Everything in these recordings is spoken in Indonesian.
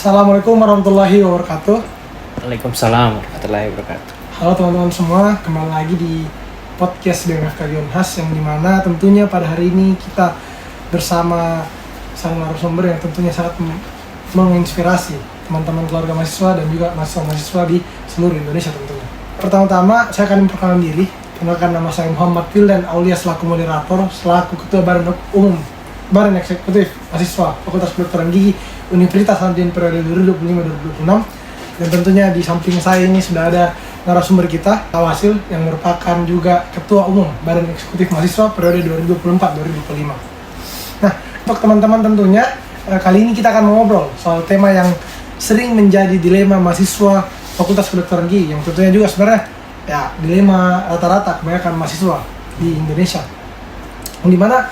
Assalamualaikum warahmatullahi wabarakatuh. Waalaikumsalam warahmatullahi wabarakatuh. Halo teman-teman semua, kembali lagi di podcast dengan FKG Unhas yang dimana tentunya pada hari ini kita bersama sang narasumber yang tentunya sangat menginspirasi teman-teman keluarga mahasiswa dan juga mahasiswa-mahasiswa di seluruh Indonesia tentunya. Pertama-tama saya akan memperkenalkan diri. Kenalkan, nama saya Muhammad Wildan Aulia selaku moderator, selaku Ketua Badan Eksekutif Mahasiswa Fakultas Kedokteran Gigi Universitas Hasanuddin periode 2025-2026. Dan tentunya di samping saya ini sudah ada narasumber kita, Kak Wasil, yang merupakan juga Ketua Umum Badan Eksekutif Mahasiswa periode 2024-2025. Nah, untuk teman-teman tentunya kali ini kita akan mengobrol soal tema yang sering menjadi dilema mahasiswa Fakultas Kedokteran Gigi, yang tentunya juga sebenarnya ya dilema rata-rata kebanyakan mahasiswa di Indonesia. Yang dimana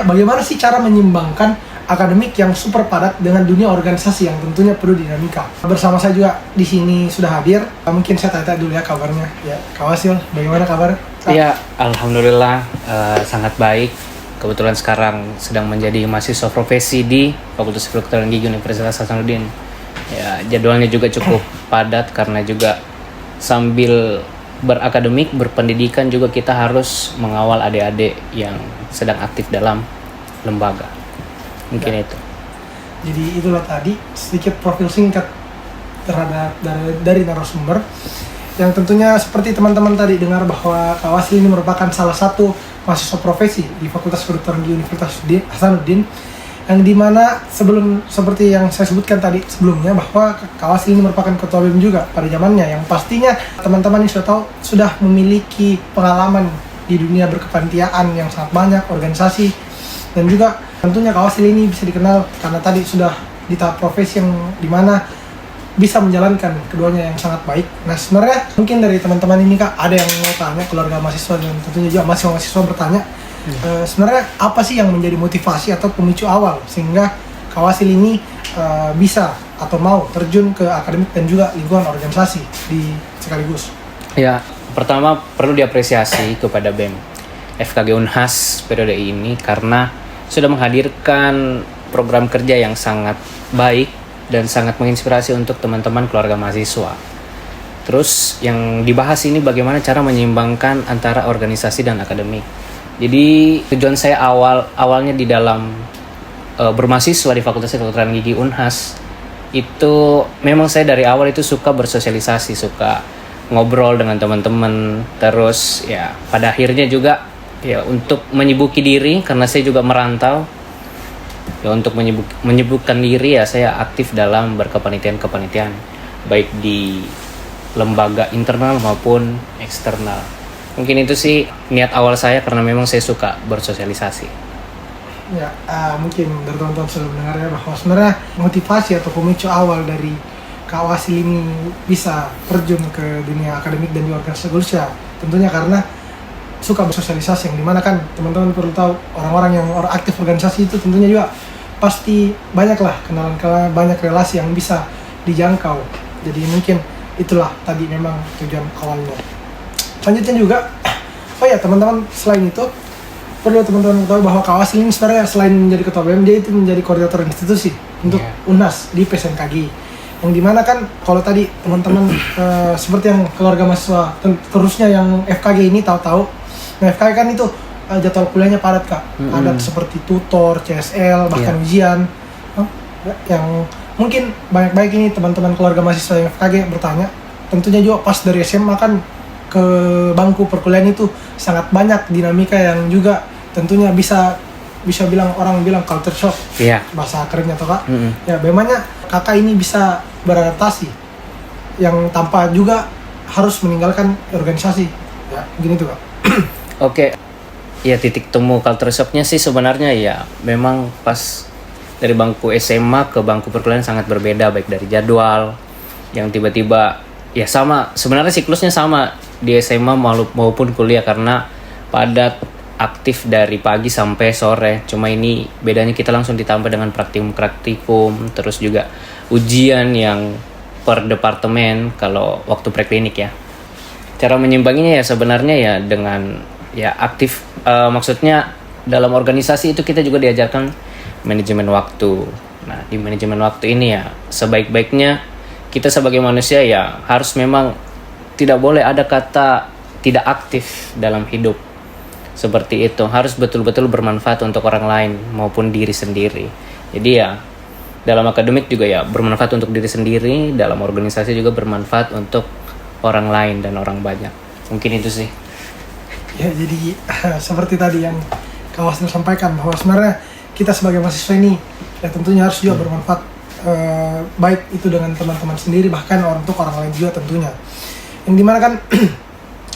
bagaimana sih cara menyimbangkan akademik yang super padat dengan dunia organisasi yang tentunya perlu dinamika. Bersama saya juga di sini sudah hadir. Mungkin saya tanya dulu ya kabarnya. Ya, Kak Wasil, bagaimana kabar? Iya, alhamdulillah sangat baik. Kebetulan sekarang sedang menjadi mahasiswa profesi di Fakultas Kedokteran Gigi Universitas Hasanuddin. Ya, jadwalnya juga cukup padat karena juga sambil berakademik, berpendidikan juga kita harus mengawal adik-adik yang sedang aktif dalam lembaga. Mungkin ya, itu. Jadi itulah tadi sedikit profil singkat terhadap dari narasumber yang tentunya seperti teman-teman tadi dengar bahwa Kak Wasil ini merupakan salah satu mahasiswa profesi di Fakultas Kedokteran di Universitas Hasanuddin, yang dimana seperti yang saya sebutkan tadi sebelumnya bahwa Kak Wasil ini merupakan ketua BEM juga pada zamannya, yang pastinya teman-teman ini sudah tahu sudah memiliki pengalaman di dunia berkepanitiaan yang sangat banyak, organisasi, dan juga tentunya Kak Wasil ini bisa dikenal karena tadi sudah di tahap profesi yang dimana bisa menjalankan keduanya yang sangat baik. Nah, sebenarnya mungkin dari teman-teman ini Kak ada yang mau tanya, keluarga mahasiswa dan tentunya juga mahasiswa bertanya, sebenarnya apa sih yang menjadi motivasi atau pemicu awal sehingga Kak Wasil ini bisa atau mau terjun ke akademik dan juga lingkungan organisasi di sekaligus? Ya, pertama perlu diapresiasi kepada BEM FKG Unhas periode ini karena sudah menghadirkan program kerja yang sangat baik dan sangat menginspirasi untuk teman-teman keluarga mahasiswa. Terus yang dibahas ini bagaimana cara menyeimbangkan antara organisasi dan akademik. Jadi tujuan saya awalnya di dalam bermahasiswa di Fakultas Kedokteran Gigi Unhas itu memang saya dari awal itu suka bersosialisasi, suka ngobrol dengan teman-teman. Terus ya pada akhirnya juga ya untuk menyibukkan diri karena saya juga merantau. Ya untuk menyibukkan diri ya saya aktif dalam berkepanitiaan baik di lembaga internal maupun eksternal. Mungkin itu sih niat awal saya karena memang saya suka bersosialisasi. Ya, mungkin dari teman-teman sudah mendengar ya bahwa sebenarnya motivasi atau pemicu awal dari Kak Wasil ini bisa terjun ke dunia akademik dan juga organisasi ya tentunya karena suka bersosialisasi, yang dimana kan teman-teman perlu tahu orang-orang yang aktif organisasi itu tentunya juga pasti banyaklah kenalan-kenalan, banyak relasi yang bisa dijangkau. Jadi mungkin itulah tadi memang tujuan awalnya. Selanjutnya juga, oh ya teman-teman, selain itu perlu teman-teman tahu bahwa Kak Wasil ini sebenarnya selain menjadi ketua BEM, dia itu menjadi koordinator institusi untuk Unhas di PSNKG. Yang dimana kan kalau tadi teman-teman seperti yang keluarga mahasiswa terusnya yang FKG ini tahu-tahu, nah FKG kan itu jadwal kuliahnya padat Kak, padat seperti tutor, CSL, bahkan ujian. Yang mungkin banyak-banyak ini teman-teman keluarga mahasiswa yang FKG bertanya, tentunya juga pas dari SMA kan ke bangku perkuliahan itu sangat banyak dinamika yang juga tentunya bisa orang bilang culture shock, bahasa kerennya toh Kak. Ya bagaimana Kakak ini bisa beradaptasi yang tanpa juga harus meninggalkan organisasi, ya begini tuh Kak. Oke, ya titik temu culture shocknya sih sebenarnya ya memang pas dari bangku SMA ke bangku perkuliahan sangat berbeda, baik dari jadwal yang tiba-tiba ya sama, sebenarnya siklusnya sama di SMA maupun kuliah karena padat aktif dari pagi sampai sore. Cuma ini bedanya kita langsung ditambah dengan praktikum, terus juga ujian yang per departemen kalau waktu preklinik ya. Cara menyimbanginya ya sebenarnya ya dengan ya aktif, maksudnya dalam organisasi itu kita juga diajarkan manajemen waktu, Nah, di manajemen waktu ini ya sebaik-baiknya kita sebagai manusia ya harus memang tidak boleh ada kata tidak aktif dalam hidup. Seperti itu, harus betul-betul bermanfaat untuk orang lain maupun diri sendiri. Jadi ya dalam akademik juga ya bermanfaat untuk diri sendiri, dalam organisasi juga bermanfaat untuk orang lain dan orang banyak. Mungkin itu sih. Ya, jadi seperti tadi yang Kak Wasnil sampaikan, bahwa sebenarnya kita sebagai mahasiswa ini ya tentunya harus juga bermanfaat, baik itu dengan teman-teman sendiri, bahkan untuk orang lain juga tentunya. Yang dimana kan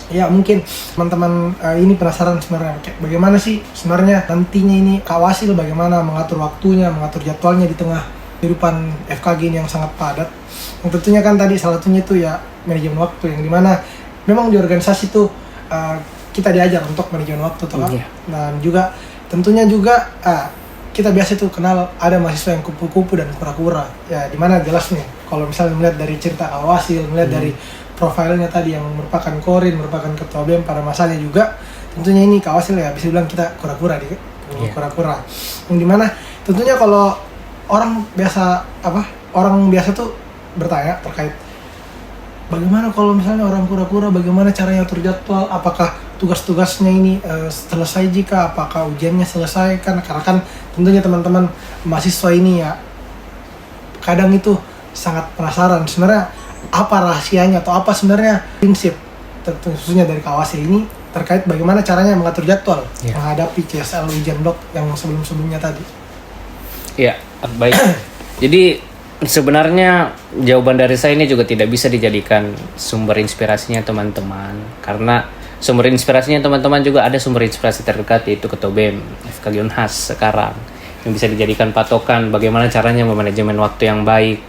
ya mungkin teman-teman ini penasaran sebenarnya kayak bagaimana sih sebenarnya nantinya ini Kak Wasil bagaimana mengatur waktunya, mengatur jadwalnya di tengah kehidupan FKG ini yang sangat padat. Yang tentunya kan tadi salah satunya itu ya manajemen waktu, yang dimana memang di organisasi itu kita diajar untuk manajemen waktu toh. Dan juga tentunya juga kita biasa tuh kenal ada mahasiswa yang kupu-kupu dan kura-kura. Ya dimana jelas nih kalau misalnya melihat dari cerita Kak Wasil, melihat dari profilnya tadi yang merupakan korin, merupakan ketua BEM pada masanya juga, tentunya ini Kak Wasil ya bisa bilang kita kura-kura di kura-kura. Yang dimana tentunya kalau orang biasa tuh bertanya terkait bagaimana kalau misalnya orang kura-kura, bagaimana caranya atur jadwal, apakah tugas-tugasnya ini selesai jika, apakah ujiannya selesai kan, karena kan tentunya teman-teman mahasiswa ini ya kadang itu sangat penasaran sebenarnya apa rahasianya atau apa sebenarnya prinsip khususnya dari Kak Wasil ini terkait bagaimana caranya mengatur jadwal menghadapi CSL ujian blok yang sebelum-sebelumnya tadi. Ya, baik. Jadi sebenarnya jawaban dari saya ini juga tidak bisa dijadikan sumber inspirasinya teman-teman, karena sumber inspirasinya teman-teman juga ada sumber inspirasi terdekat, yaitu Ketua BEM FKG Unhas sekarang, yang bisa dijadikan patokan bagaimana caranya memanajemen waktu yang baik.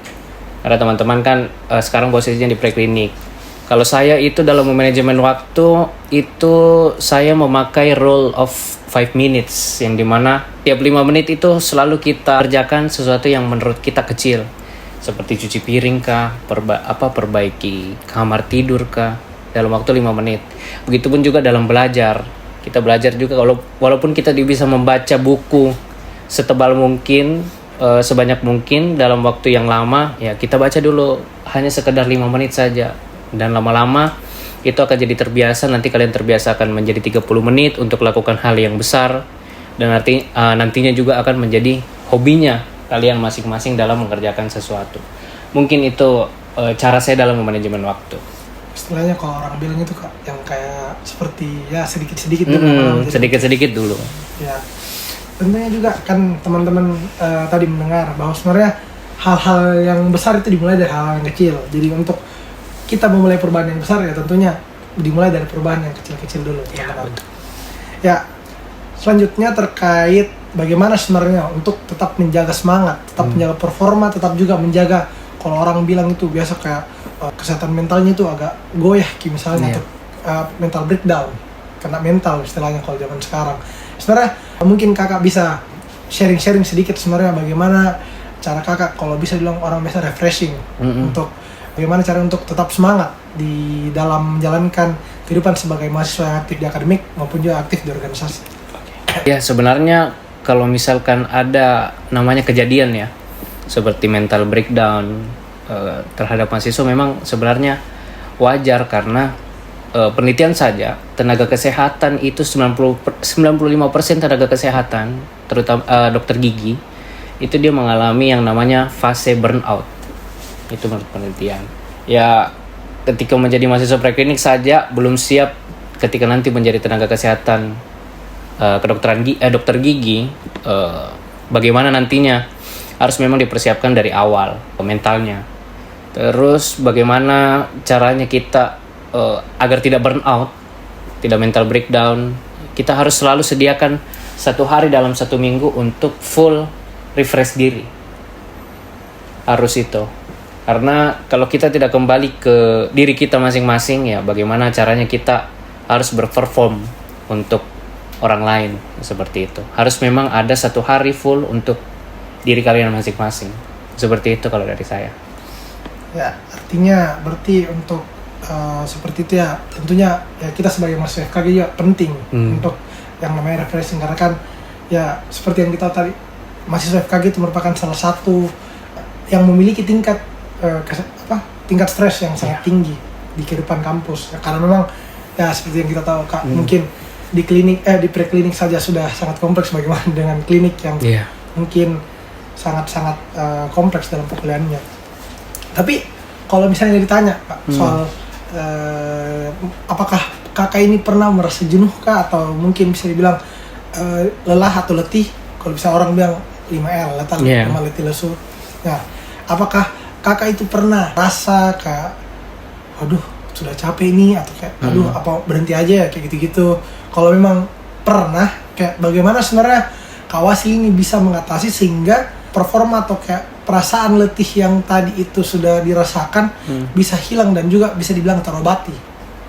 Karena teman-teman kan sekarang posisinya di preklinik. Kalau saya itu dalam manajemen waktu itu saya memakai rule of 5 minutes, yang dimana tiap 5 menit itu selalu kita kerjakan sesuatu yang menurut kita kecil, seperti cuci piring kah, perbaiki kamar tidur kah, dalam waktu 5 menit. Begitupun juga dalam belajar. Kita belajar juga walaupun kita bisa membaca buku setebal mungkin, sebanyak mungkin dalam waktu yang lama, ya kita baca dulu hanya sekedar 5 menit saja. Dan lama-lama itu akan jadi terbiasa, nanti kalian terbiasa akan menjadi 30 menit untuk lakukan hal yang besar, dan nantinya juga akan menjadi hobinya kalian masing-masing dalam mengerjakan sesuatu. Mungkin itu cara saya dalam manajemen waktu. Istilahnya kalau orang bilang itu Kak, yang kayak seperti ya sedikit-sedikit sedikit-sedikit dulu. Ya. Tentunya juga kan teman-teman tadi mendengar bahwa sebenarnya hal-hal yang besar itu dimulai dari hal-hal yang kecil. Jadi untuk kita memulai perubahan yang besar ya tentunya dimulai dari perubahan yang kecil-kecil dulu. Ya, selanjutnya terkait bagaimana sebenarnya untuk tetap menjaga semangat, tetap menjaga performa, tetap juga menjaga, kalau orang bilang itu biasa kayak kesehatan mentalnya itu agak goyah misalnya, atau mental breakdown, kena mental istilahnya kalau zaman sekarang. Sebenarnya mungkin kakak bisa sharing-sharing sedikit sebenarnya bagaimana cara kakak kalau bisa bilang orang biasa refreshing untuk bagaimana cara untuk tetap semangat di dalam menjalankan kehidupan sebagai mahasiswa yang aktif di akademik maupun juga aktif di organisasi. Ya sebenarnya kalau misalkan ada namanya kejadian ya seperti mental breakdown terhadap mahasiswa, memang sebenarnya wajar, karena penelitian saja tenaga kesehatan itu 95% tenaga kesehatan, terutama dokter gigi, itu dia mengalami yang namanya fase burnout. Itu menurut penelitian. Ya ketika menjadi mahasiswa preklinik saja belum siap, ketika nanti menjadi tenaga kesehatan kedokteran dokter gigi, bagaimana nantinya harus memang dipersiapkan dari awal mentalnya. Terus bagaimana caranya kita agar tidak burn out, tidak mental breakdown, kita harus selalu sediakan 1 hari dalam 1 minggu untuk full refresh diri. Harus itu. Karena kalau kita tidak kembali ke diri kita masing-masing, ya bagaimana caranya kita harus berperform untuk orang lain, seperti itu. Harus memang ada 1 hari full untuk diri kalian masing-masing. Seperti itu kalau dari saya. Ya, artinya berarti untuk seperti itu ya, tentunya ya kita sebagai mahasiswa FKG juga penting untuk yang namanya refreshing, karena kan ya seperti yang kita tadi mahasiswa FKG itu merupakan salah satu yang memiliki tingkat tingkat stres yang sangat tinggi di kehidupan kampus. Karena memang ya seperti yang kita tahu Kak, mungkin di klinik di preklinik saja sudah sangat kompleks, bagaimana dengan klinik yang mungkin sangat-sangat kompleks dalam perkuliahannya. Tapi kalau misalnya ditanya Pak soal apakah kakak ini pernah merasa jenuh kah, atau mungkin bisa dibilang lelah atau letih, kalau bisa orang bilang 5L, lemah letih lesu. Nah, apakah kakak itu pernah rasa kayak aduh sudah capek ini, atau kayak aduh apa berhenti aja ya, kayak gitu-gitu? Kalau memang pernah, kayak bagaimana sebenarnya Kak Wasil ini bisa mengatasi sehingga performa atau kayak perasaan letih yang tadi itu sudah dirasakan bisa hilang dan juga bisa dibilang terobati?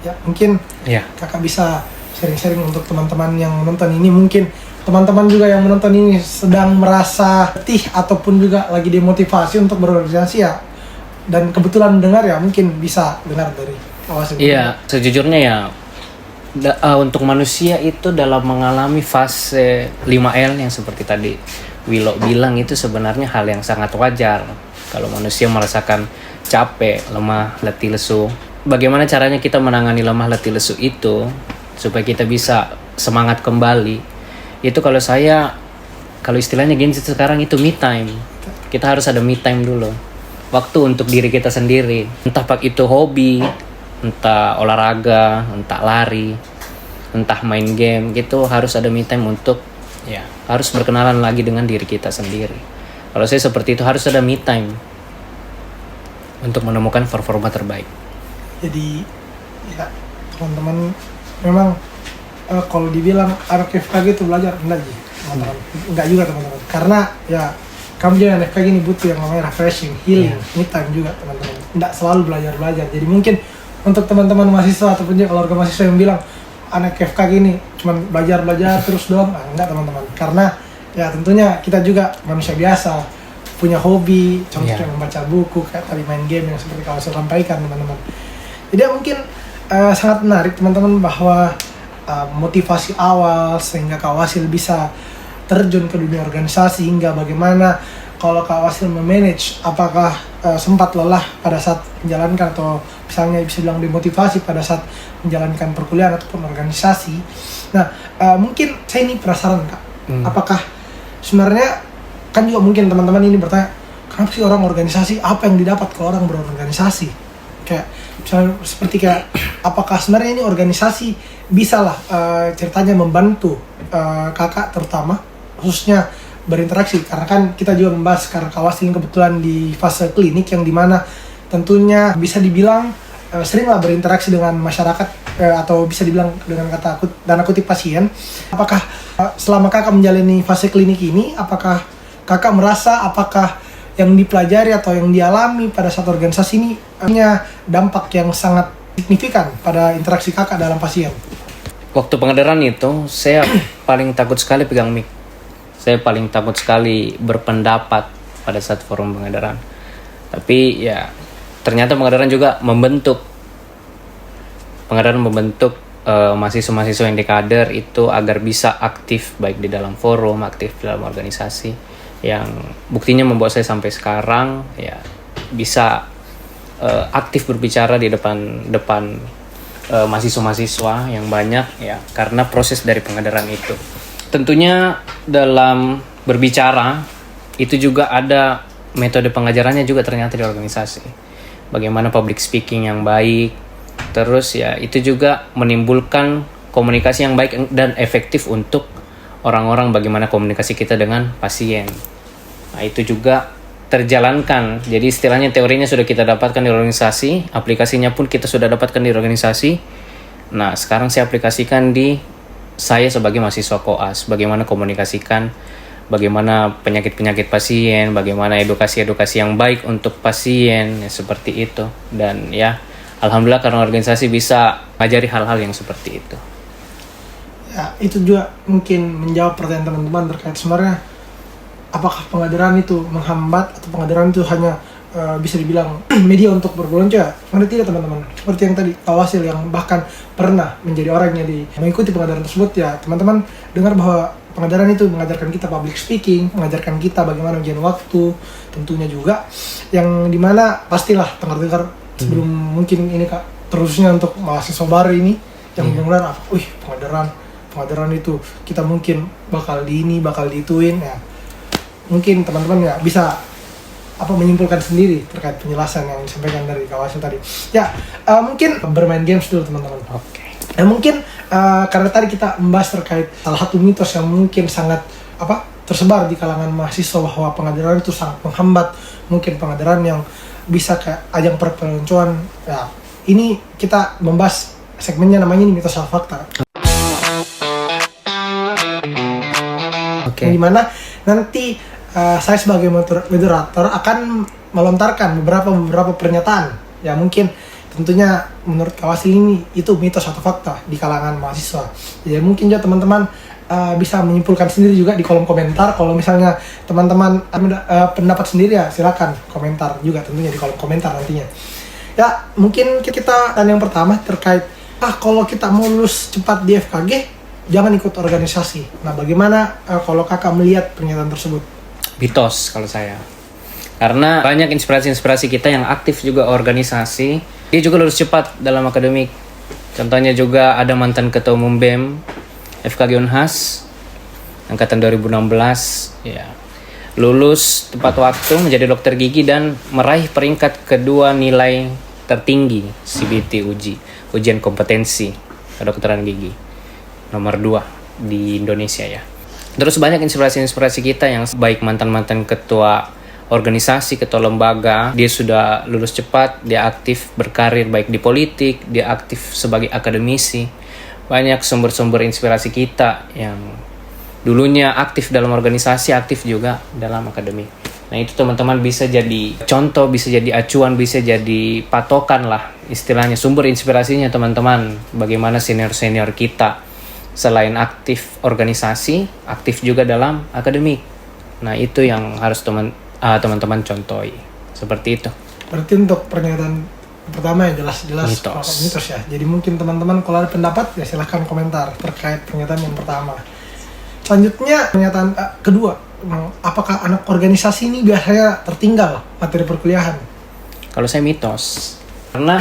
Ya mungkin kakak bisa sharing-sharing untuk teman-teman yang menonton ini. Mungkin teman-teman juga yang menonton ini sedang merasa letih ataupun juga lagi demotivasi untuk berorganisasi ya, dan kebetulan dengar ya, mungkin bisa dengar dari Wasil. Iya, sejujurnya ya untuk manusia itu dalam mengalami fase 5L yang seperti tadi Willow bilang, itu sebenarnya hal yang sangat wajar. Kalau manusia merasakan capek, lemah, letih lesu, bagaimana caranya kita menangani lemah letih lesu itu supaya kita bisa semangat kembali? Itu kalau istilahnya gini sekarang itu me time. Kita harus ada me time dulu, waktu untuk diri kita sendiri, entah itu hobi, entah olahraga, entah lari, entah main game gitu. Harus ada me time untuk harus berkenalan lagi dengan diri kita sendiri. Kalau saya seperti itu, harus ada me time untuk menemukan performa terbaik. Jadi ya teman-teman, memang kalau dibilang anak FKG itu belajar, enggak sih teman-teman, enggak juga teman-teman, karena ya kamu jangan FKG ini butuh yang namanya refreshing, healing, me time juga teman-teman, enggak selalu belajar. Jadi mungkin untuk teman-teman mahasiswa ataupun juga keluarga mahasiswa yang bilang anak FKG ini cuma belajar terus doang, enggak teman-teman, karena ya tentunya kita juga manusia biasa, punya hobi, contohnya membaca buku, kayak tadi main game yang seperti kalau saya sampaikan teman-teman. Jadi mungkin sangat menarik teman-teman bahwa motivasi awal sehingga Kak Wasil bisa terjun ke dunia organisasi, hingga bagaimana kalau Kak Wasil memanage, apakah sempat lelah pada saat menjalankan, atau misalnya bisa bilang demotivasi pada saat menjalankan perkuliahan ataupun organisasi. Nah, mungkin saya ini penasaran Kak, apakah sebenarnya kan juga mungkin teman-teman ini bertanya, kenapa sih orang organisasi, apa yang didapat kalau orang berorganisasi? Kayak misalnya seperti kayak apakah sebenarnya ini organisasi bisa lah ceritanya membantu kakak terutama khususnya berinteraksi, karena kan kita juga membahas karena Kak Wasil kebetulan di fase klinik yang dimana tentunya bisa dibilang seringlah berinteraksi dengan masyarakat atau bisa dibilang dengan tanda kutip pasien. Apakah selama kakak menjalani fase klinik ini, apakah kakak merasa apakah yang dipelajari atau yang dialami pada saat organisasi ini punya dampak yang sangat signifikan pada interaksi kakak dalam pasien? Waktu pengedaran itu saya paling takut sekali pegang mic. Saya paling takut sekali berpendapat pada saat forum pengedaran. Tapi ya ternyata pengedaran juga membentuk mahasiswa-mahasiswa yang di kader itu agar bisa aktif baik di dalam forum, aktif di dalam organisasi, yang buktinya membuat saya sampai sekarang ya bisa aktif berbicara di depan mahasiswa-mahasiswa yang banyak ya, karena proses dari pengedaran itu. Tentunya dalam berbicara itu juga ada metode pengajarannya juga ternyata di organisasi. Bagaimana public speaking yang baik, terus ya itu juga menimbulkan komunikasi yang baik dan efektif untuk orang-orang, bagaimana komunikasi kita dengan pasien. Nah itu juga terjalankan. Jadi istilahnya teorinya sudah kita dapatkan di organisasi, aplikasinya pun kita sudah dapatkan di organisasi. Nah sekarang saya aplikasikan di saya sebagai mahasiswa koas, bagaimana komunikasikan, bagaimana penyakit-penyakit pasien, bagaimana edukasi-edukasi yang baik untuk pasien, ya, seperti itu. Dan ya alhamdulillah karena organisasi bisa mengajari hal-hal yang seperti itu. Ya itu juga mungkin menjawab pertanyaan teman-teman terkait sebenarnya apakah pengadilan itu menghambat atau pengadilan itu hanya bisa dibilang media untuk berbelanja. Sebenarnya tidak teman-teman. Seperti yang tadi Kak Wasil yang bahkan pernah menjadi orang yang mengikuti pengadilan tersebut, ya teman-teman dengar bahwa Pengadaran itu mengajarkan kita public speaking, mengajarkan kita bagaimana ujian waktu, tentunya juga yang dimana pastilah dengar-dengar sebelum mungkin ini Kak, terusnya untuk mahasiswa baru ini yang benar-benar pengadaran itu kita mungkin bakal diituin ya. Mungkin teman-teman ya bisa menyimpulkan sendiri terkait penjelasan yang disampaikan dari Kak Wasil tadi. Ya, mungkin bermain games dulu teman-teman. Oke. Mungkin karena tadi kita membahas terkait salah satu mitos yang mungkin sangat tersebar di kalangan mahasiswa bahwa pengadaran itu sangat menghambat mungkin pengadaran yang bisa kayak ajang perpeloncoan. Ya, ini kita membahas segmennya namanya ini mitos atau fakta. Oke. Yang dimana nanti saya sebagai moderator akan melontarkan beberapa pernyataan ya mungkin tentunya menurut Kak Wasil ini itu mitos atau fakta di kalangan mahasiswa. Ya mungkin juga teman-teman bisa menyimpulkan sendiri juga di kolom komentar. Kalau misalnya teman-teman pendapat sendiri ya silakan komentar juga tentunya di kolom komentar nantinya. Ya mungkin kita yang pertama terkait kalau kita mau lulus cepat di FKG jangan ikut organisasi. Nah bagaimana kalau kakak melihat pernyataan tersebut? Mitos kalau saya. Karena banyak inspirasi kita yang aktif juga organisasi, dia juga lulus cepat dalam akademik. Contohnya juga ada mantan ketua umum BEM FKG Unhas angkatan 2016 ya. Lulus tepat waktu menjadi dokter gigi dan meraih peringkat kedua nilai tertinggi CBT ujian kompetensi kedokteran gigi nomor 2 di Indonesia ya. Terus banyak inspirasi kita yang baik mantan ketua organisasi, ketua lembaga, dia sudah lulus cepat, dia aktif berkarir baik di politik, dia aktif sebagai akademisi. Banyak sumber-sumber inspirasi kita yang dulunya aktif dalam organisasi, aktif juga dalam akademik. Nah itu teman-teman bisa jadi contoh, bisa jadi acuan, bisa jadi patokan lah istilahnya, sumber inspirasinya teman-teman. Bagaimana senior-senior kita selain aktif organisasi, aktif juga dalam akademik. Nah itu yang harus teman-teman contohi. Seperti itu. Berarti untuk pernyataan pertama ya jelas mitos ya. Jadi mungkin teman-teman kalau ada pendapat ya silahkan komentar terkait pernyataan yang pertama. Selanjutnya pernyataan kedua, apakah anak organisasi ini biasanya tertinggal materi perkuliahan? Kalau saya mitos, karena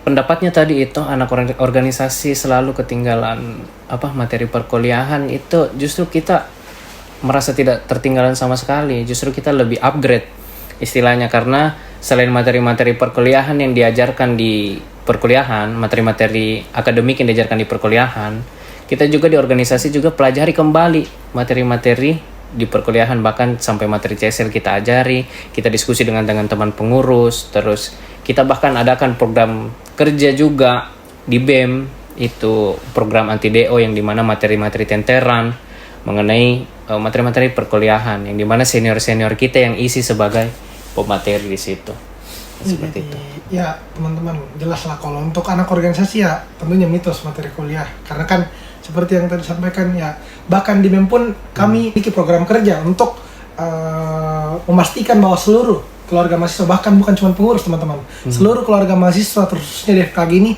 pendapatnya tadi itu anak organisasi selalu ketinggalan materi perkuliahan, itu justru kita merasa tidak tertinggalan sama sekali. Justru kita lebih upgrade istilahnya, karena selain materi-materi perkuliahan yang diajarkan di perkuliahan, materi-materi akademik yang diajarkan di perkuliahan, kita juga di organisasi juga pelajari kembali materi-materi di perkuliahan, bahkan sampai materi CSL kita ajari, kita diskusi dengan teman pengurus, terus kita bahkan adakan program kerja juga di BEM, itu program anti DO yang dimana materi-materi tenteran mengenai materi-materi perkuliahan, yang dimana senior-senior kita yang isi sebagai pemateri di situ. Seperti itu. Ya teman-teman, jelas lah kalau untuk anak organisasi ya tentunya mitos materi kuliah, karena kan seperti yang tadi disampaikan ya, bahkan di BEM pun kami memiliki program kerja untuk memastikan bahwa seluruh keluarga mahasiswa, bahkan bukan cuma pengurus teman-teman, seluruh keluarga mahasiswa terkhususnya di FKG ini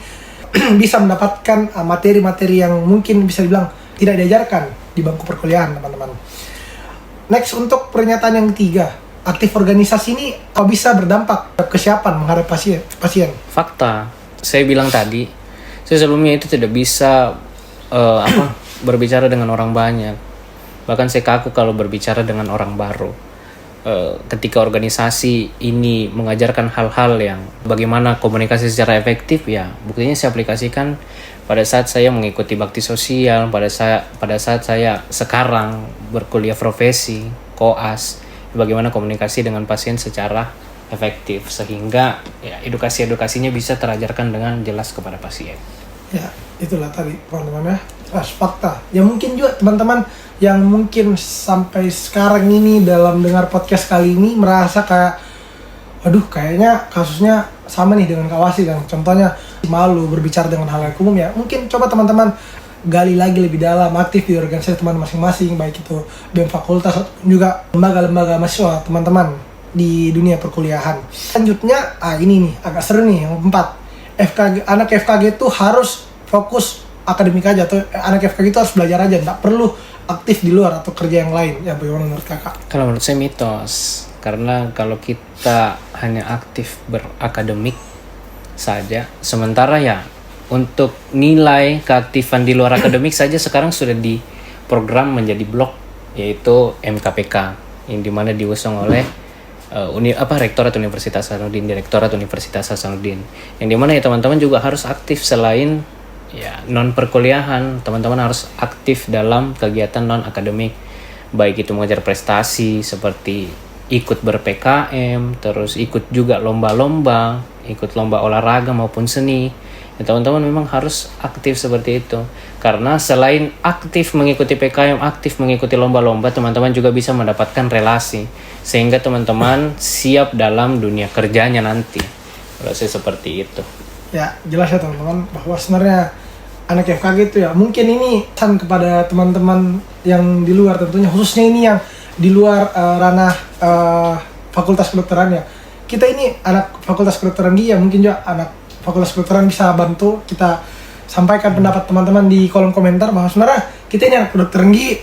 bisa mendapatkan materi-materi yang mungkin bisa dibilang tidak diajarkan di bangku perkuliahan teman-teman. Next, untuk pernyataan yang ketiga, aktif organisasi ini bisa berdampak kesiapan menghadapi pasien. Fakta, saya bilang tadi, saya sebelumnya itu tidak bisa berbicara dengan orang banyak. Bahkan saya kaku kalau berbicara dengan orang baru. Ketika organisasi ini mengajarkan hal-hal yang bagaimana komunikasi secara efektif, ya buktinya saya aplikasikan pada saat saya mengikuti bakti sosial, pada saat saya sekarang berkuliah profesi, koas, bagaimana komunikasi dengan pasien secara efektif, sehingga ya edukasinya bisa terajarkan dengan jelas kepada pasien. Ya, itulah tadi teman-teman ya, fakta. Ya mungkin juga teman-teman yang mungkin sampai sekarang ini dalam dengar podcast kali ini merasa kayak, waduh kayaknya kasusnya sama nih dengan Kak Wasil, yang contohnya malu berbicara dengan hal yang umum ya. Mungkin coba teman-teman gali lagi lebih dalam, aktif di organisasi teman masing-masing, baik itu BEM fakultas atau juga lembaga-lembaga mahasiswa teman-teman di dunia perkuliahan. Selanjutnya, ini nih agak seru nih, yang keempat. Anak FKG itu harus fokus akademik aja, atau anak FKG itu harus belajar aja, nggak perlu aktif di luar atau kerja yang lain. Ya bagaimana menurut kakak? Kalau menurut saya mitos, karena kalau kita hanya aktif berakademik saja, sementara ya untuk nilai keaktifan di luar akademik saja sekarang sudah diprogram menjadi blok, yaitu MKPK, yang dimana diusung oleh Rektorat Universitas Hasanuddin, Direktorat Universitas Hasanuddin, yang dimana ya teman-teman juga harus aktif selain ya non perkuliahan, teman-teman harus aktif dalam kegiatan non akademik, baik itu mengejar prestasi seperti ikut ber-PKM, terus ikut juga lomba-lomba, ikut lomba olahraga maupun seni. Ya, teman-teman memang harus aktif seperti itu, karena selain aktif mengikuti PKM, aktif mengikuti lomba-lomba, teman-teman juga bisa mendapatkan relasi sehingga teman-teman siap dalam dunia kerjanya nanti. Kalau saya seperti itu. Ya jelas ya teman-teman, bahwa sebenarnya anak FKG itu ya mungkin ini pesan kepada teman-teman yang di luar, tentunya khususnya ini yang di luar ranah fakultas kedokteran ya. Kita ini anak fakultas kedokteran gigi ya, mungkin juga anak fakultas kedokteran bisa bantu kita sampaikan pendapat teman-teman di kolom komentar bahwa sebenarnya kita ini anak kedokteran gigi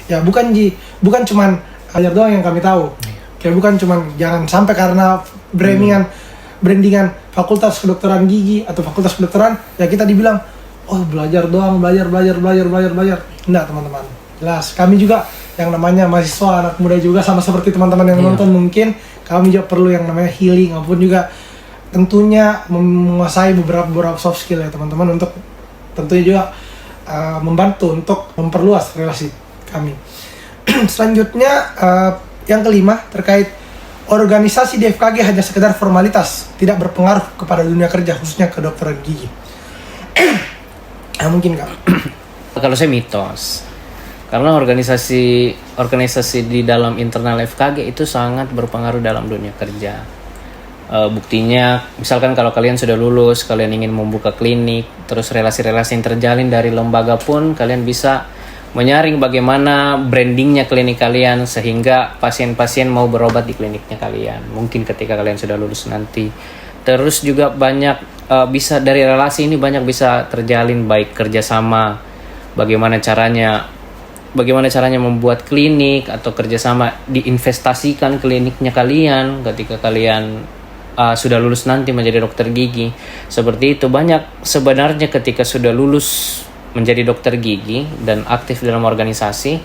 ya bukan cuman ajar doang yang kami tahu. Kayak bukan cuman, jangan sampai karena brandingan fakultas kedokteran gigi atau fakultas kedokteran ya kita dibilang oh belajar doang, belajar. Enggak teman-teman, jelas kami juga yang namanya mahasiswa, anak muda juga, sama seperti teman-teman yang nonton, mungkin kami juga perlu yang namanya healing, maupun juga tentunya menguasai beberapa soft skill ya teman-teman, untuk tentunya juga membantu untuk memperluas relasi kami. Selanjutnya yang kelima terkait organisasi di FKG hanya sekedar formalitas, tidak berpengaruh kepada dunia kerja khususnya kedokteran gigi. Mungkin Kak. Kalau saya mitos, karena organisasi di dalam internal FKG itu sangat berpengaruh dalam dunia kerja. Buktinya, misalkan kalau kalian sudah lulus, kalian ingin membuka klinik, terus relasi-relasi yang terjalin dari lembaga pun kalian bisa menyaring bagaimana brandingnya klinik kalian sehingga pasien-pasien mau berobat di kliniknya kalian. Mungkin ketika kalian sudah lulus nanti. Terus juga banyak bisa dari relasi ini banyak bisa terjalin, baik kerjasama, bagaimana caranya membuat klinik, atau kerjasama diinvestasikan kliniknya kalian ketika kalian sudah lulus nanti menjadi dokter gigi. Seperti itu, banyak sebenarnya ketika sudah lulus menjadi dokter gigi dan aktif dalam organisasi,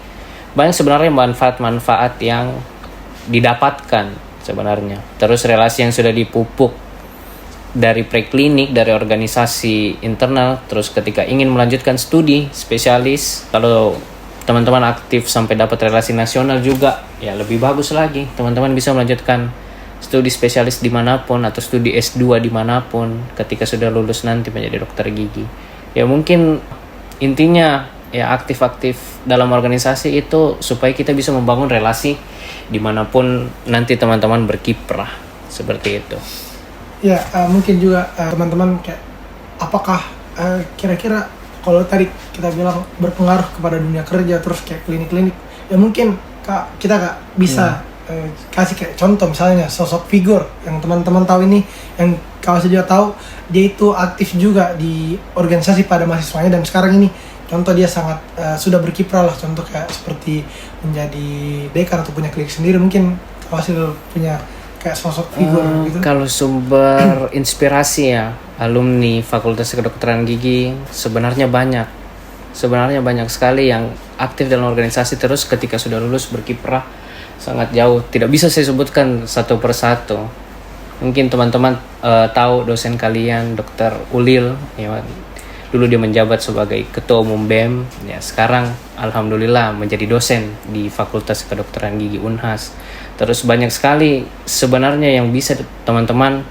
banyak sebenarnya manfaat-manfaat yang didapatkan sebenarnya. Terus relasi yang sudah dipupuk dari preklinik, dari organisasi internal, terus ketika ingin melanjutkan studi spesialis, kalau teman-teman aktif sampai dapat relasi nasional juga, ya lebih bagus lagi. Teman-teman bisa melanjutkan studi spesialis dimanapun atau studi S2 dimanapun ketika sudah lulus nanti menjadi dokter gigi. Ya mungkin intinya ya aktif-aktif dalam organisasi itu supaya kita bisa membangun relasi dimanapun nanti teman-teman berkiprah, seperti itu. Ya mungkin juga teman-teman kayak apakah kira-kira kalau tadi kita bilang berpengaruh kepada dunia kerja, terus kayak klinik-klinik, ya mungkin kita bisa kasih kayak contoh, misalnya sosok figur yang teman-teman tahu ini, yang kawan juga tahu, dia itu aktif juga di organisasi pada mahasiswanya, dan sekarang ini contoh dia sangat sudah berkiprah lah, contoh kayak seperti menjadi dekan atau punya klinik sendiri. Mungkin kawan punya kayak sosok figur gitu. Kalau sumber inspirasi ya, alumni Fakultas Kedokteran Gigi sebenarnya banyak sekali yang aktif dalam organisasi, terus ketika sudah lulus berkiprah sangat jauh. Tidak bisa saya sebutkan satu persatu. Mungkin teman-teman tahu dosen kalian Dr. Ulil, ya, dulu dia menjabat sebagai ketua umum BEM, ya sekarang alhamdulillah menjadi dosen di Fakultas Kedokteran Gigi Unhas. Terus banyak sekali sebenarnya yang bisa teman-teman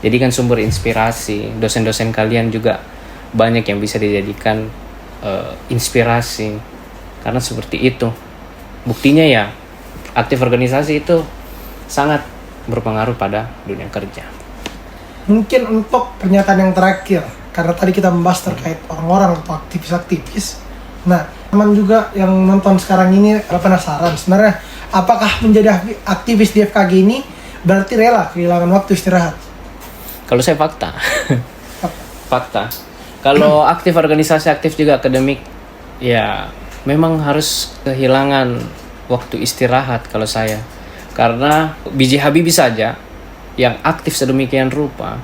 jadikan sumber inspirasi. Dosen-dosen kalian juga banyak yang bisa dijadikan inspirasi, karena seperti itu. Buktinya ya aktif organisasi itu sangat berpengaruh pada dunia kerja. Mungkin untuk pernyataan yang terakhir, karena tadi kita membahas terkait orang-orang atau aktivis-aktivis. Nah, teman juga yang nonton sekarang ini penasaran sebenarnya apakah menjadi aktivis di FKG ini berarti rela kehilangan waktu istirahat? Kalau saya fakta. Kalau aktif organisasi, aktif juga akademik, ya memang harus kehilangan waktu istirahat kalau saya. Karena B.J. Habibie saja yang aktif sedemikian rupa,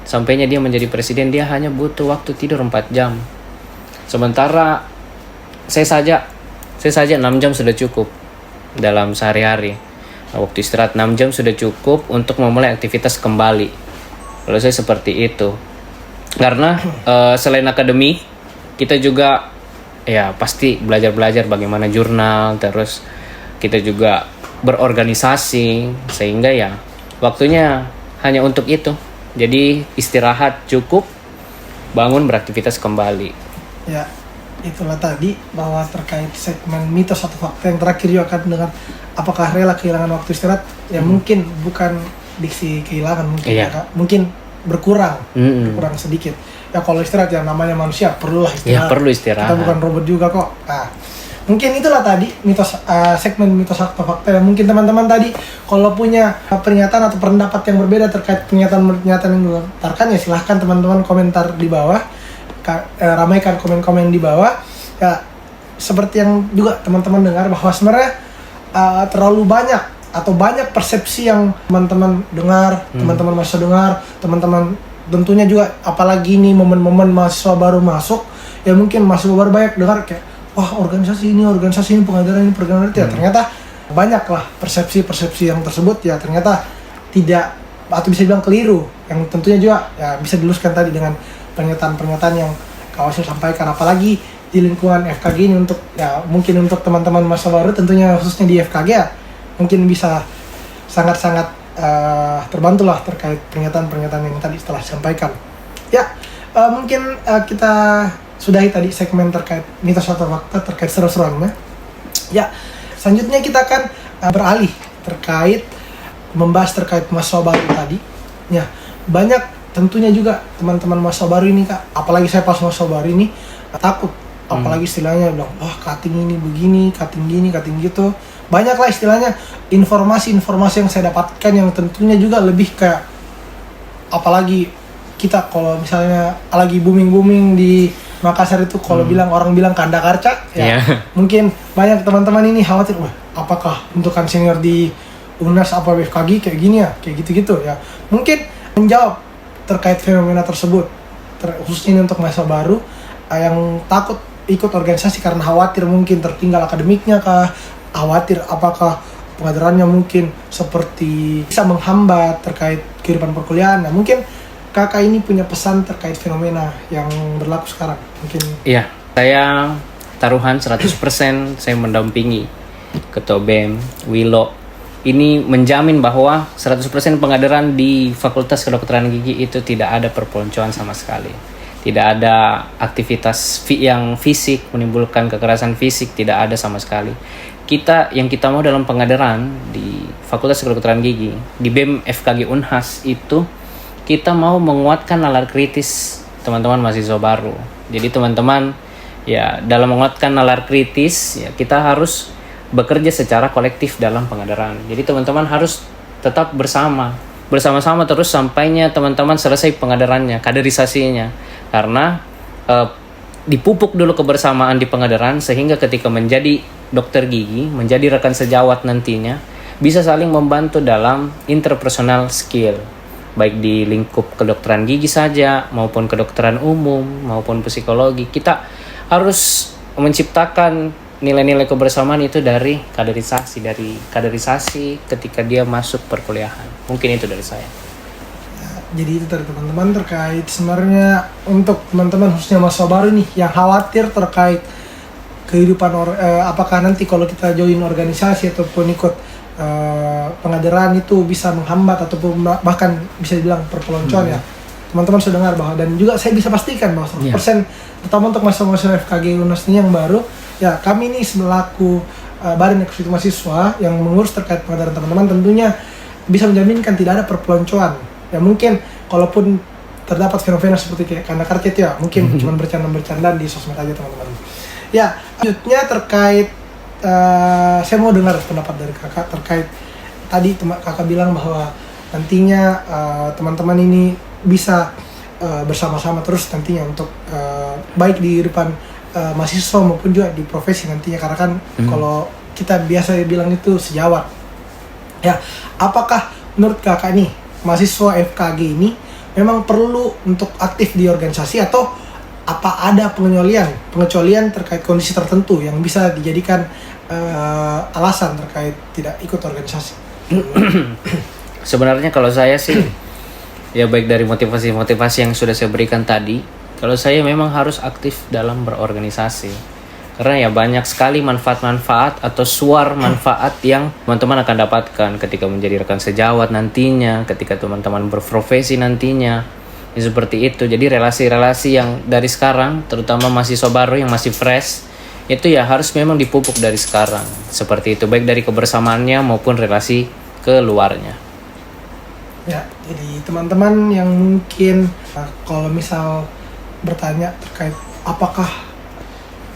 sampainya dia menjadi presiden, dia hanya butuh waktu tidur 4 jam. Sementara saya saja 6 jam sudah cukup dalam sehari-hari. Waktu istirahat 6 jam sudah cukup untuk memulai aktivitas kembali. Kalau saya seperti itu. Karena selain akademik, kita juga ya pasti belajar bagaimana jurnal, terus kita juga berorganisasi, sehingga ya waktunya hanya untuk itu. Jadi istirahat cukup, bangun beraktivitas kembali. Ya, itulah tadi bahwa terkait segmen mitos atau fakta yang terakhir juga akan dengan apakah rela kehilangan waktu istirahat? Ya mungkin bukan diksi kehilangan, mungkin Iya. ya, mungkin berkurang sedikit. Ya kalau istirahat ya namanya manusia perlulah istirahat. Ya perlu istirahat. Kita bukan robot juga kok. Nah, mungkin itulah tadi mitos segmen mitos atau fakta. Ya, mungkin teman-teman tadi kalau punya pernyataan atau pendapat yang berbeda terkait pernyataan yang dilontarkan, ya silahkan teman-teman komentar di bawah. Ramaikan komen-komen di bawah. Ya seperti yang juga teman-teman dengar bahwa sebenarnya terlalu banyak atau banyak persepsi yang teman-teman dengar, teman-teman mahasiswa dengar, teman-teman tentunya juga apalagi ini momen-momen mahasiswa baru masuk, ya mungkin mahasiswa baru banyak dengar kayak wah organisasi ini pengadilan ini ya ternyata banyaklah persepsi-persepsi yang tersebut ya ternyata tidak atau bisa dibilang keliru, yang tentunya juga ya bisa diluruskan tadi dengan pernyataan-pernyataan yang Kak Wasil sampaikan, apalagi di lingkungan FKG ini untuk ya mungkin untuk teman-teman mahasiswa baru tentunya khususnya di FKG ya mungkin bisa sangat-sangat terbantulah terkait pernyataan-pernyataan yang tadi setelah disampaikan. Ya, mungkin kita sudahi tadi segmen terkait mitos atau fakta terkait seru-seruannya. Ya, selanjutnya kita akan beralih terkait membahas terkait mahasiswa baru tadi. Ya, banyak tentunya juga teman-teman mahasiswa baru ini Kak, apalagi saya pas mahasiswa baru ini takut, apalagi istilahnya bilang wah cutting ini begini, cutting gini, cutting gitu. Banyaklah istilahnya informasi-informasi yang saya dapatkan yang tentunya juga lebih kayak apalagi kita kalau misalnya lagi booming di Makassar itu kalau orang bilang kanda karca ya mungkin banyak teman-teman ini khawatir wah apakah bentukan senior di UNAS apa BFKG kayak gini ya kayak gitu-gitu ya mungkin menjawab terkait fenomena tersebut khususnya untuk mahasiswa baru yang takut ikut organisasi karena khawatir mungkin tertinggal akademiknya kah, khawatir apakah pengadarannya mungkin seperti bisa menghambat terkait kehidupan perkuliahan. Nah, mungkin kakak ini punya pesan terkait fenomena yang berlaku sekarang. Mungkin. Iya, saya taruhan 100% saya mendampingi Ketua BEM, Wilo. Ini menjamin bahwa 100% pengadaran di Fakultas Kedokteran Gigi itu tidak ada perpeloncoan sama sekali. Tidak ada aktivitas yang fisik, menimbulkan kekerasan fisik, tidak ada sama sekali. Yang kita mau dalam pengadaran di Fakultas Kedokteran Gigi, di BEM FKG Unhas itu, kita mau menguatkan nalar kritis teman-teman mahasiswa baru. Jadi teman-teman, ya dalam menguatkan nalar kritis, ya kita harus bekerja secara kolektif dalam pengadaran. Jadi teman-teman harus tetap bersama-sama terus sampainya teman-teman selesai pengadarannya, kaderisasinya. Karena dipupuk dulu kebersamaan di pengadaran sehingga ketika menjadi dokter gigi, menjadi rekan sejawat nantinya bisa saling membantu dalam interpersonal skill, baik di lingkup kedokteran gigi saja maupun kedokteran umum maupun psikologi. Kita harus menciptakan nilai-nilai kebersamaan itu dari kaderisasi ketika dia masuk perkuliahan. Mungkin itu dari saya. Jadi itu dari teman-teman terkait sebenarnya untuk teman-teman khususnya mahasiswa baru nih yang khawatir terkait kehidupan apakah nanti kalau kita join organisasi ataupun ikut pengadaran itu bisa menghambat ataupun bahkan bisa dibilang perpeloncoan ya. Teman-teman sudah dengar bahwa dan juga saya bisa pastikan bahwa 100% terutama untuk mahasiswa FKG UNAS ini yang baru ya kami ini selaku Badan Eksekutif Mahasiswa yang mengurus terkait pengadaran teman-teman tentunya bisa menjaminkan tidak ada perpeloncoan. Ya mungkin kalaupun terdapat fenomena seperti kayak kanda karcet ya mungkin cuma bercanda-bercandaan di sosmed aja teman-teman. Ya, selanjutnya terkait saya mau dengar pendapat dari kakak terkait tadi kakak bilang bahwa nantinya teman-teman ini bisa bersama-sama terus nantinya untuk baik di depan mahasiswa maupun juga di profesi nantinya, karena kan kalau kita biasa bilang itu sejawat. Ya, apakah menurut kakak nih mahasiswa FKG ini memang perlu untuk aktif di organisasi, atau apa ada pengecualian terkait kondisi tertentu yang bisa dijadikan alasan terkait tidak ikut organisasi? Sebenarnya kalau saya sih ya baik dari motivasi yang sudah saya berikan tadi, kalau saya memang harus aktif dalam berorganisasi. Karena ya banyak sekali manfaat-manfaat atau suar manfaat yang teman-teman akan dapatkan ketika menjadi rekan sejawat nantinya, ketika teman-teman berprofesi nantinya. Ya, seperti itu. Jadi relasi-relasi yang dari sekarang, terutama mahasiswa baru yang masih fresh, itu ya harus memang dipupuk dari sekarang. Seperti itu, baik dari kebersamaannya maupun relasi keluarnya. Ya, jadi teman-teman yang mungkin kalau misal bertanya terkait apakah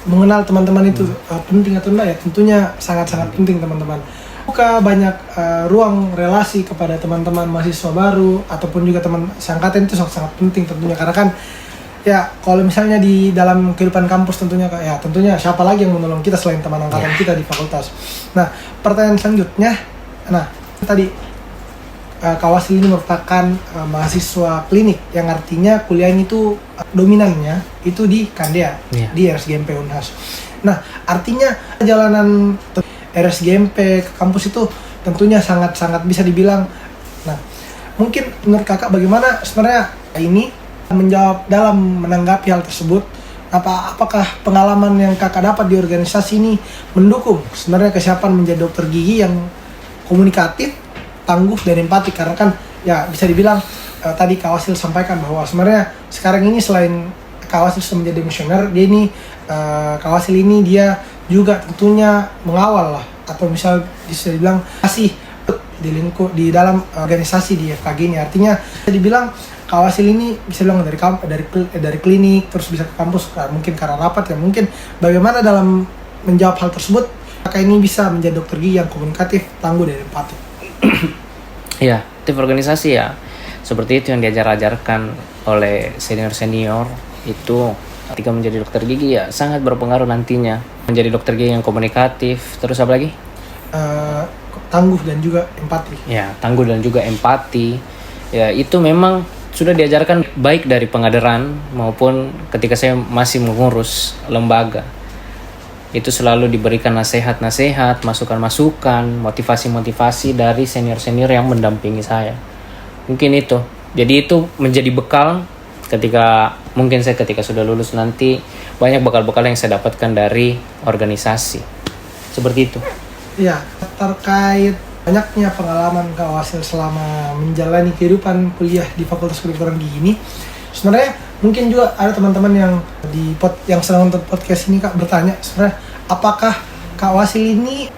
mengenal teman-teman itu penting atau enggak, ya tentunya sangat-sangat penting teman-teman. Buka banyak ruang relasi kepada teman-teman mahasiswa baru ataupun juga teman seangkatan itu sangat-sangat penting tentunya, karena kan ya kalau misalnya di dalam kehidupan kampus tentunya siapa lagi yang menolong kita selain teman angkatan kita di fakultas. Nah, pertanyaan selanjutnya, tadi Kak Wasil ini merupakan mahasiswa klinik, yang artinya kuliah itu dominannya itu di Kandea, di RSGMP Unhas. Nah, artinya perjalanan RSGMP ke kampus itu tentunya sangat-sangat bisa dibilang. Nah, mungkin menurut kakak bagaimana sebenarnya ini menjawab dalam menanggapi hal tersebut? Apakah pengalaman yang kakak dapat di organisasi ini mendukung sebenarnya kesiapan menjadi dokter gigi yang komunikatif, tangguh dan empatik? Karena kan ya bisa dibilang tadi Kak Wasil sampaikan bahwa sebenarnya sekarang ini selain Kak Wasil sudah menjadi misioner, dia ini Kak Wasil ini dia juga tentunya mengawal lah, atau misal bisa dibilang masih di dalam organisasi di FKG ini. Artinya bisa dibilang Kak Wasil ini bisa bilang dari klinik terus bisa ke kampus, mungkin karena rapat ya. Mungkin bagaimana dalam menjawab hal tersebut kakak ini bisa menjadi dokter gigi yang komunikatif, tangguh dan empatik? Ya, aktif organisasi ya. Seperti itu yang diajarkan oleh senior-senior itu ketika menjadi dokter gigi ya sangat berpengaruh nantinya. Menjadi dokter gigi yang komunikatif, terus apa lagi? Tangguh dan juga empati. Ya, tangguh dan juga empati. Ya, itu memang sudah diajarkan baik dari pengaderan maupun ketika saya masih mengurus lembaga. Itu selalu diberikan nasihat-nasihat, masukan-masukan, motivasi-motivasi dari senior-senior yang mendampingi saya. Mungkin itu. Jadi itu menjadi bekal ketika sudah lulus nanti, banyak bekal-bekal yang saya dapatkan dari organisasi. Seperti itu. Ya, terkait banyaknya pengalaman Kak Wasil selama menjalani kehidupan kuliah di Fakultas Kedokteran Gigi ini, sebenarnya mungkin juga ada teman-teman yang sedang nonton podcast ini Kak bertanya, sebenarnya apakah Kak Wasil ini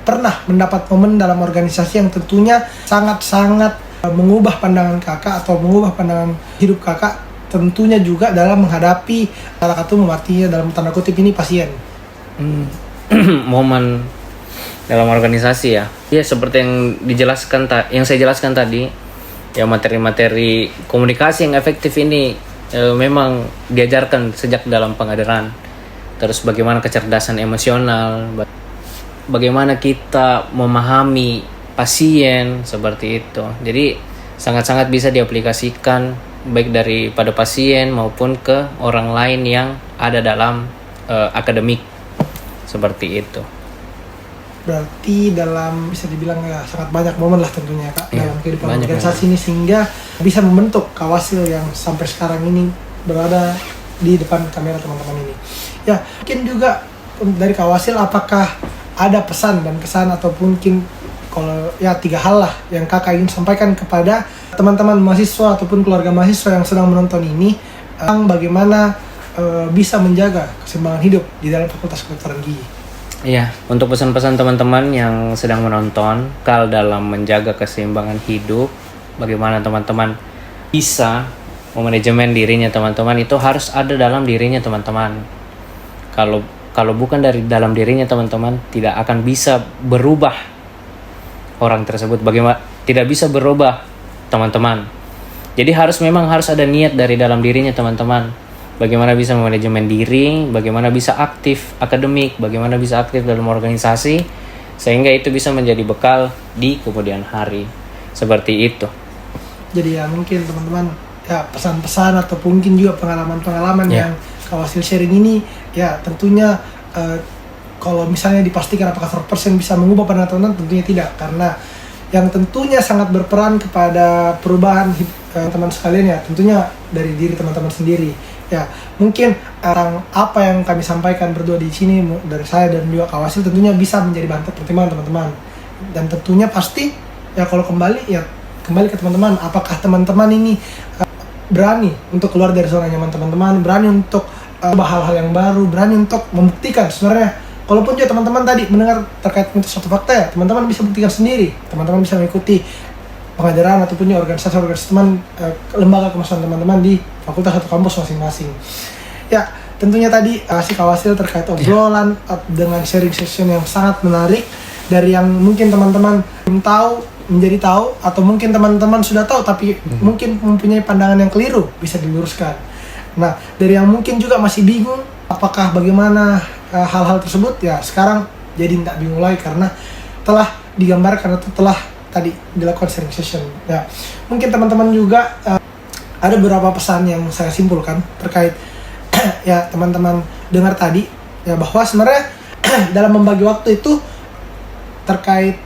pernah mendapat momen dalam organisasi yang tentunya sangat-sangat mengubah pandangan kakak atau mengubah pandangan hidup kakak, tentunya juga dalam menghadapi salah satu artinya dalam tanda kutip ini pasien. Momen dalam organisasi ya seperti yang saya jelaskan tadi ya, materi-materi komunikasi yang efektif ini memang diajarkan sejak dalam pengaderan. Terus bagaimana kecerdasan emosional, bagaimana kita memahami pasien, seperti itu. Jadi sangat-sangat bisa diaplikasikan baik daripada pasien maupun ke orang lain yang ada dalam akademik, seperti itu. Berarti dalam bisa dibilang ya sangat banyak momen lah tentunya Kak dalam kehidupan organisasi banget ini, sehingga bisa membentuk Kak Wasil yang sampai sekarang ini berada di depan kamera teman-teman ini. Ya, mungkin juga dari Kak Wasil apakah ada pesan dan kesan ataupun mungkin kalau ya 3 hal lah yang kakak ingin sampaikan kepada teman-teman mahasiswa ataupun keluarga mahasiswa yang sedang menonton ini tentang bagaimana bisa menjaga keseimbangan hidup di dalam Fakultas Kedokteran Gigi. Iya, untuk pesan-pesan teman-teman yang sedang menonton, dalam menjaga keseimbangan hidup, bagaimana teman-teman bisa memanajemen dirinya teman-teman, itu harus ada dalam dirinya teman-teman. Kalau bukan dari dalam dirinya teman-teman, tidak akan bisa berubah orang tersebut. Bagaimana tidak bisa berubah teman-teman. Jadi memang harus ada niat dari dalam dirinya teman-teman. bagaimana bisa memanajemen diri, bagaimana bisa aktif akademik, bagaimana bisa aktif dalam organisasi, sehingga itu bisa menjadi bekal di kemudian hari. Seperti itu. Jadi ya mungkin teman-teman ya pesan-pesan atau mungkin juga pengalaman-pengalaman yang Kawasil sharing ini ya tentunya kalau misalnya dipastikan apakah 100% bisa mengubah pandangan teman-teman, tentunya tidak, karena yang tentunya sangat berperan kepada perubahan teman sekalian ya tentunya dari diri teman-teman sendiri. Ya mungkin apa yang kami sampaikan berdua di sini dari saya dan juga Kawasil tentunya bisa menjadi bahan pertimbangan teman-teman, dan tentunya pasti ya kalau kembali ke teman-teman, apakah teman-teman ini berani untuk keluar dari zona nyaman teman-teman, berani untuk hal-hal yang baru, berani untuk membuktikan sebenarnya. Kalaupun juga teman-teman tadi mendengar terkait mitos suatu fakta ya, teman-teman bisa buktikan sendiri. Teman-teman bisa mengikuti pengajaran ataupun organisasi teman, lembaga kemasan teman-teman di fakultas atau kampus masing-masing. Ya, tentunya tadi si Kawasil terkait obrolan dengan sharing session yang sangat menarik dari yang mungkin teman-teman belum tahu menjadi tahu, atau mungkin teman-teman sudah tahu tapi mungkin mempunyai pandangan yang keliru, bisa diluruskan. Nah, dari yang mungkin juga masih bingung apakah bagaimana hal-hal tersebut, ya sekarang jadi tidak bingung lagi karena telah digambarkan atau telah tadi dilakukan sharing session. Ya, mungkin teman-teman juga ada beberapa pesan yang saya simpulkan terkait ya teman-teman dengar tadi ya, bahwa sebenarnya dalam membagi waktu itu terkait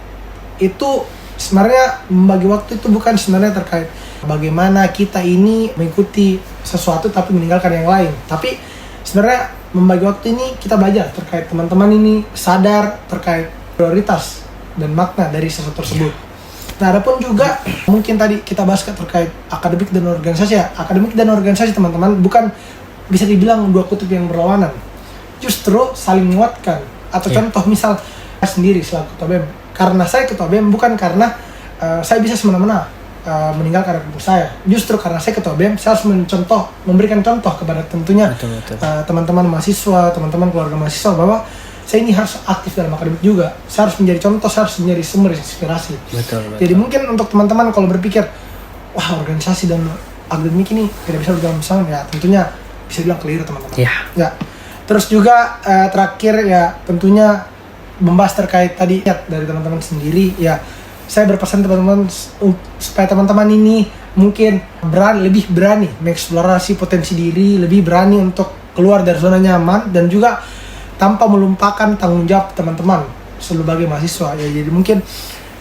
itu sebenarnya membagi waktu itu bukan sebenarnya terkait bagaimana kita ini mengikuti sesuatu tapi meninggalkan yang lain, tapi sebenarnya membagi waktu ini kita belajar terkait teman-teman ini sadar terkait prioritas dan makna dari sesuatu tersebut. Nah, adapun juga mungkin tadi kita bahas terkait akademik dan organisasi ya. Akademik dan organisasi teman-teman bukan bisa dibilang dua kutub yang berlawanan, justru saling menguatkan. Atau contoh misal saya sendiri selaku ketua BEM, karena saya ketua BEM bukan karena saya bisa semena-mena meninggalkan akademik saya. Justru karena saya ketua BEM, saya harus memberikan contoh kepada tentunya teman-teman mahasiswa, teman-teman keluarga mahasiswa bahwa saya ini harus aktif dalam akademik juga. Saya harus menjadi contoh, saya harus menjadi sumber inspirasi. Betul. Jadi mungkin untuk teman-teman kalau berpikir, wah organisasi dan akademik ini tidak bisa berjalan bersama, ya tentunya bisa bilang keliru teman-teman. Ya. Terus juga terakhir ya tentunya membahas terkait tadi ya, dari teman-teman sendiri ya. Saya berpesan teman-teman supaya teman-teman ini mungkin lebih berani mengeksplorasi potensi diri, lebih berani untuk keluar dari zona nyaman, dan juga tanpa melupakan tanggung jawab teman-teman sebagai mahasiswa ya. Jadi mungkin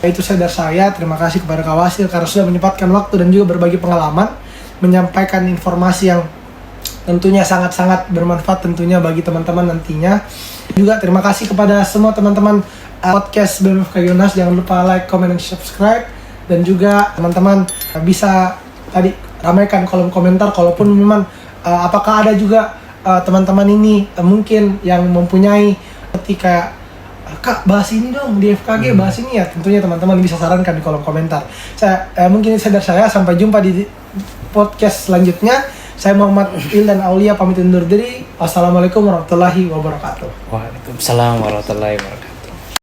itu saja dari saya. Terima kasih kepada Kawasil karena sudah menyempatkan waktu dan juga berbagi pengalaman, menyampaikan informasi yang tentunya sangat-sangat bermanfaat tentunya bagi teman-teman nantinya. Juga terima kasih kepada semua teman-teman podcast BMFKG UNHAS. Jangan lupa like, comment, dan subscribe. Dan juga teman-teman bisa tadi ramaikan kolom komentar kalaupun memang apakah ada juga teman-teman ini mungkin yang mempunyai ketika Kak bahas ini dong di FKG, bahas ini ya, tentunya teman-teman bisa sarankan di kolom komentar. Mungkin itu dari saya, sampai jumpa di podcast selanjutnya. Saya Muhammad Ildan Aulia pamit undur diri. Wassalamualaikum warahmatullahi wabarakatuh. Waalaikumsalam warahmatullahi wabarakatuh.